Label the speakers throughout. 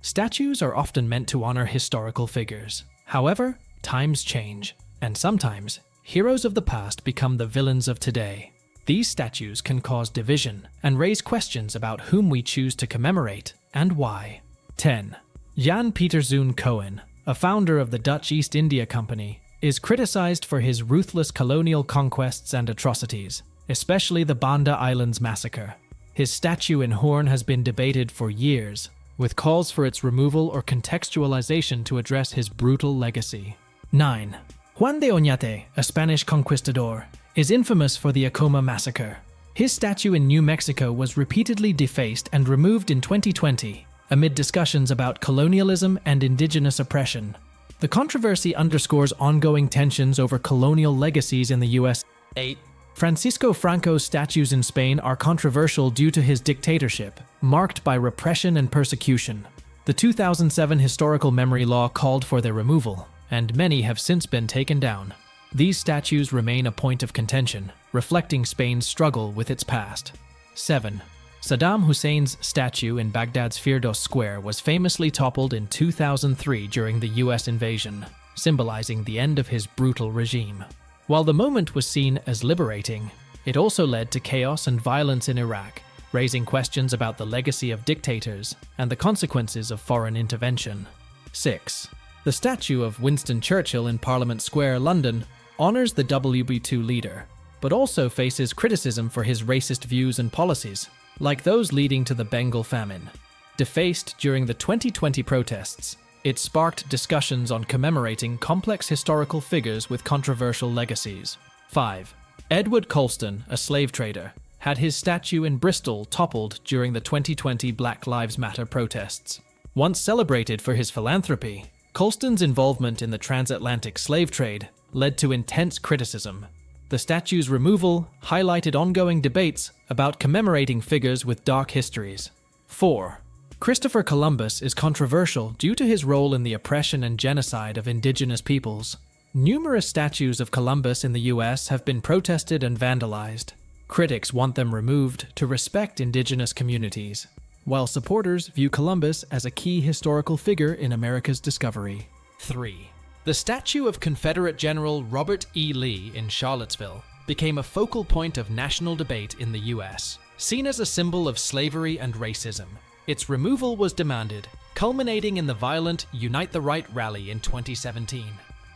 Speaker 1: Statues are often meant to honor historical figures. However, times change, and sometimes heroes of the past become the villains of today. These statues can cause division and raise questions about whom we choose to commemorate and why. 10. Jan Pieter Zoon Cohen, a founder of the Dutch East India Company, is criticized for his ruthless colonial conquests and atrocities, especially the Banda Islands massacre. His statue in Hoorn has been debated for years, with calls for its removal or contextualization to address his brutal legacy. 9. Juan de Oñate, a Spanish conquistador, is infamous for the Acoma massacre. His statue in New Mexico was repeatedly defaced and removed in 2020, amid discussions about colonialism and indigenous oppression. The controversy underscores ongoing tensions over colonial legacies in the U.S. 8. Francisco Franco's statues in Spain are controversial due to his dictatorship, marked by repression and persecution. The 2007 historical memory law called for their removal, and many have since been taken down. These statues remain a point of contention, reflecting Spain's struggle with its past. 7. Saddam Hussein's statue in Baghdad's Firdos Square was famously toppled in 2003 during the US invasion, symbolizing the end of his brutal regime. While the moment was seen as liberating, it also led to chaos and violence in Iraq, raising questions about the legacy of dictators and the consequences of foreign intervention. 6. The statue of Winston Churchill in Parliament Square, London, honors the WB2 leader, but also faces criticism for his racist views and policies, like those leading to the Bengal famine. Defaced during the 2020 protests, it sparked discussions on commemorating complex historical figures with controversial legacies. 5. Edward Colston, a slave trader, had his statue in Bristol toppled during the 2020 Black Lives Matter protests. Once celebrated for his philanthropy, Colston's involvement in the transatlantic slave trade led to intense criticism. The statue's removal highlighted ongoing debates about commemorating figures with dark histories. 4. Christopher Columbus is controversial due to his role in the oppression and genocide of indigenous peoples. Numerous statues of Columbus in the US have been protested and vandalized. Critics want them removed to respect indigenous communities, while supporters view Columbus as a key historical figure in America's discovery. 3. The statue of Confederate General Robert E. Lee in Charlottesville became a focal point of national debate in the US. Seen as a symbol of slavery and racism, its removal was demanded, culminating in the violent Unite the Right rally in 2017.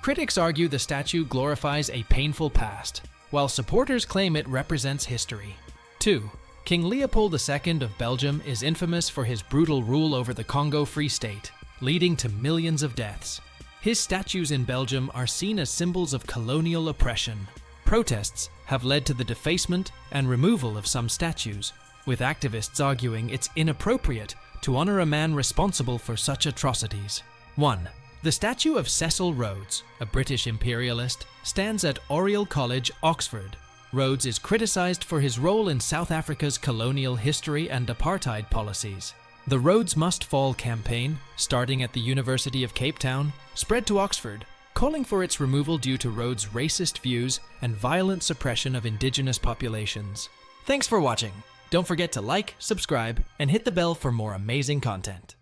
Speaker 1: Critics argue the statue glorifies a painful past, while supporters claim it represents history. 2. King Leopold II of Belgium is infamous for his brutal rule over the Congo Free State, leading to millions of deaths. His statues in Belgium are seen as symbols of colonial oppression. Protests have led to the defacement and removal of some statues, with activists arguing it's inappropriate to honor a man responsible for such atrocities. 1. The statue of Cecil Rhodes, a British imperialist, stands at Oriel College, Oxford. Rhodes is criticized for his role in South Africa's colonial history and apartheid policies. The Rhodes Must Fall campaign, starting at the University of Cape Town, spread to Oxford, calling for its removal due to Rhodes' racist views and violent suppression of indigenous populations. Thanks for watching. Don't forget to like, subscribe, and hit the bell for more amazing content.